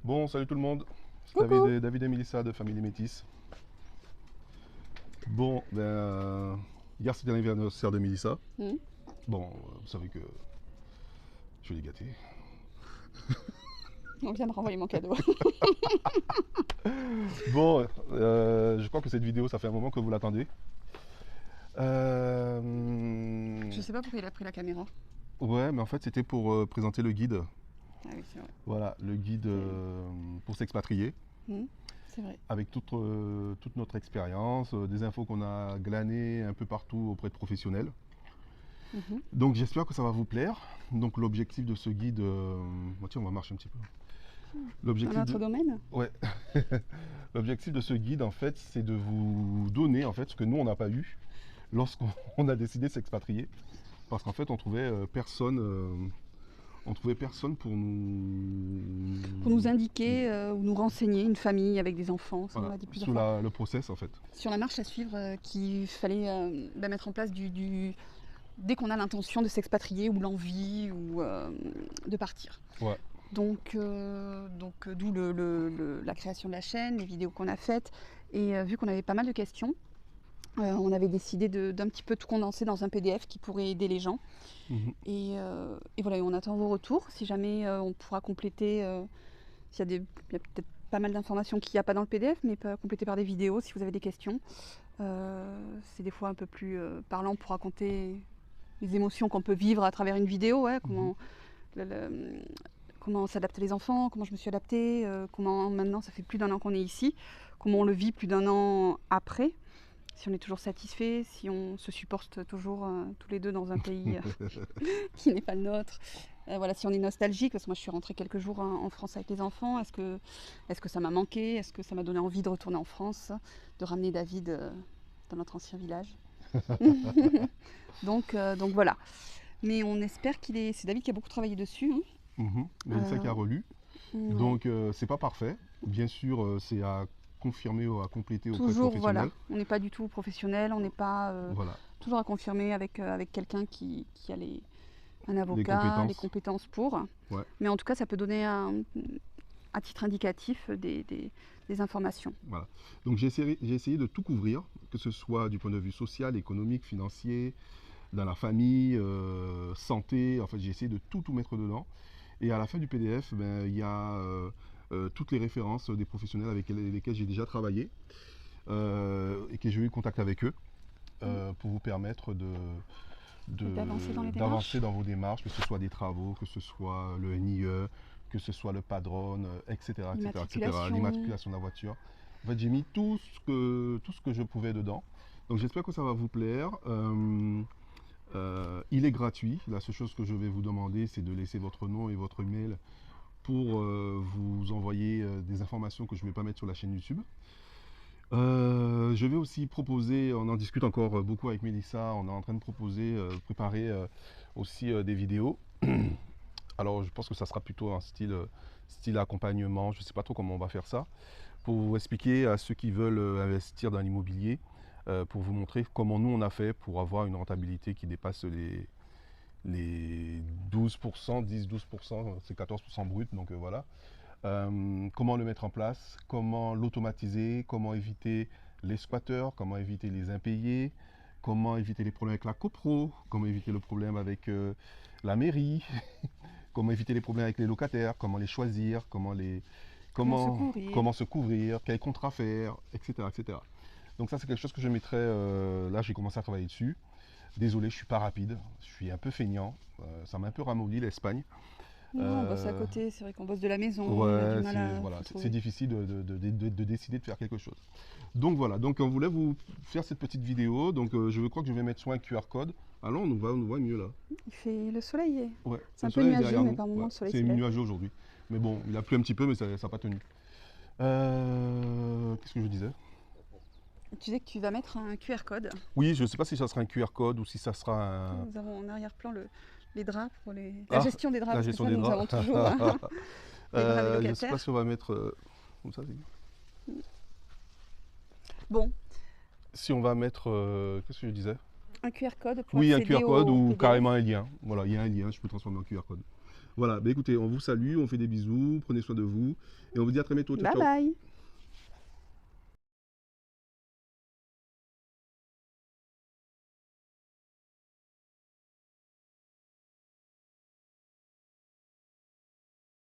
Bon, salut tout le monde. C'est Coucou. David et Mélissa de Famille Métis. Bon, hier c'était l'anniversaire de Mélissa. Hmm. Bon, vous savez que je vais les gâter. On vient de renvoyer mon cadeau. Bon, je crois que cette vidéo, ça fait un moment que vous l'attendez. Je sais pas pourquoi il a pris la caméra. Ouais, mais en fait c'était pour présenter le guide. Ah oui, c'est vrai. Voilà, le guide pour s'expatrier. Hmm. C'est vrai. Avec toute notre expérience, des infos qu'on a glanées un peu partout auprès de professionnels. Mhm. Donc j'espère que ça va vous plaire. Donc l'objectif de ce guide, tiens, on va marcher un petit peu. Dans L'objectif notre de, domaine. ouais, l'objectif de ce guide en fait, c'est de vous donner en fait ce que nous on n'a pas eu lorsqu'on on a décidé de s'expatrier, parce qu'en fait on trouvait personne Pour nous indiquer ou nous renseigner une famille avec des enfants, ça on voilà, l'a dit plusieurs sous fois. le process en fait. Sur la marche à suivre qu'il fallait mettre en place dès qu'on a l'intention de s'expatrier ou l'envie ou de partir. Ouais. Donc d'où la création de la chaîne, les vidéos qu'on a faites. Et vu qu'on avait pas mal de questions, on avait décidé d'un petit peu tout condenser dans un PDF qui pourrait aider les gens. Mhm. Et voilà, on attend vos retours. Si jamais on pourra compléter, il y a peut-être pas mal d'informations qu'il n'y a pas dans le PDF, mais pas compléter par des vidéos si vous avez des questions. C'est des fois un peu plus parlant pour raconter les émotions qu'on peut vivre à travers une vidéo. Ouais, comment s'adaptent les enfants, comment je me suis adaptée, comment maintenant ça fait plus d'un an qu'on est ici, comment on le vit plus d'un an après, si on est toujours satisfait, si on se supporte toujours tous les deux dans un pays qui n'est pas le nôtre. Voilà, si on est nostalgique, parce que moi je suis rentrée quelques jours en France avec les enfants, est-ce que ça m'a manqué, est-ce que ça m'a donné envie de retourner en France, de ramener David dans notre ancien village. Donc voilà. Mais on espère qu'il est. C'est David qui a beaucoup travaillé dessus. Hein. Mhm. Mélissa qui a relu. Ouais. Donc c'est pas parfait. Bien sûr, c'est à confirmer ou à compléter auprès de Toujours, voilà. professionnels. On n'est pas du tout professionnel, on n'est pas. Voilà, Toujours à confirmer avec quelqu'un qui a un les avocat, les compétences. compétences pour. Ouais, Mais en tout cas, ça peut donner à titre indicatif des informations. voilà. Donc j'ai essayé de tout couvrir, que ce soit du point de vue social, économique, financier, dans la famille, santé. En fait, j'ai essayé de tout mettre dedans. Et à la fin du PDF, il y a toutes les références des professionnels avec lesquels j'ai déjà travaillé et que j'ai eu contact avec eux pour vous permettre D'avancer dans les d'avancer démarches. dans vos démarches, que ce soit des travaux, que ce soit le NIE, que ce soit le padron, etc., etc., etc., L'immatriculation. l'immatriculation de la voiture. En fait, j'ai mis tout ce que je pouvais dedans. Donc j'espère que ça va vous plaire. Il est gratuit. La seule chose que je vais vous demander, c'est de laisser votre nom et votre mail pour vous envoyer des informations que je ne vais pas mettre sur la chaîne YouTube. Je vais aussi proposer, on en discute encore beaucoup avec Mélissa, on est en train de proposer, préparer aussi des vidéos. Alors je pense que ça sera plutôt un style accompagnement, je ne sais pas trop comment on va faire ça, pour vous expliquer à ceux qui veulent investir dans l'immobilier, pour vous montrer comment nous on a fait pour avoir une rentabilité qui dépasse les 12%, 10-12%, c'est 14% brut, donc voilà. Comment le mettre en place, comment l'automatiser, comment éviter les squatteurs, comment éviter les impayés, comment éviter les problèmes avec la copro, comment éviter le problème avec la mairie, comment éviter les problèmes avec les locataires, comment les choisir, Comment se couvrir. comment se couvrir, quel contrat faire, etc., etc. Donc ça c'est quelque chose que je mettrai, là j'ai commencé à travailler dessus. Désolé, je suis pas rapide, je suis un peu feignant, ça m'a un peu ramolli l'Espagne. Non, on bosse à Euh, côté, c'est vrai qu'on bosse de la maison, on a du Ouais, mal à voilà, faut c'est trouver. difficile de décider de faire quelque chose. Donc voilà, donc on voulait vous faire cette petite vidéo. Donc je crois que je vais mettre soit un QR code. Allons, on nous voit mieux là. Il fait le soleil. Ouais, C'est le un peu soleil est nuageux, derrière mais nous. par moments Ouais, le soleil c'est se lève. nuageux aujourd'hui. Mais bon, il a plu un petit peu, mais ça n'a pas tenu. Qu'est-ce que je disais? Tu disais que tu vas mettre un QR code. Oui, je ne sais pas si ça sera un QR code ou si ça sera un. Nous avons en arrière-plan les draps la Ah, gestion des draps, la parce que gestion ça, des nous draps. avons toujours les draps des Je ne sais pas locataires. si on va mettre. Comme ça, Bon, si on va mettre. Qu'est-ce que je disais? un QR code pour Oui, un QR accéder code au ou PDF. carrément un lien. Voilà, il y a un lien, je peux transformer en QR code. Voilà, bah écoutez, on vous salue, on fait des bisous, prenez soin de vous et on vous dit à très bientôt. Ciao, Bye ciao. bye.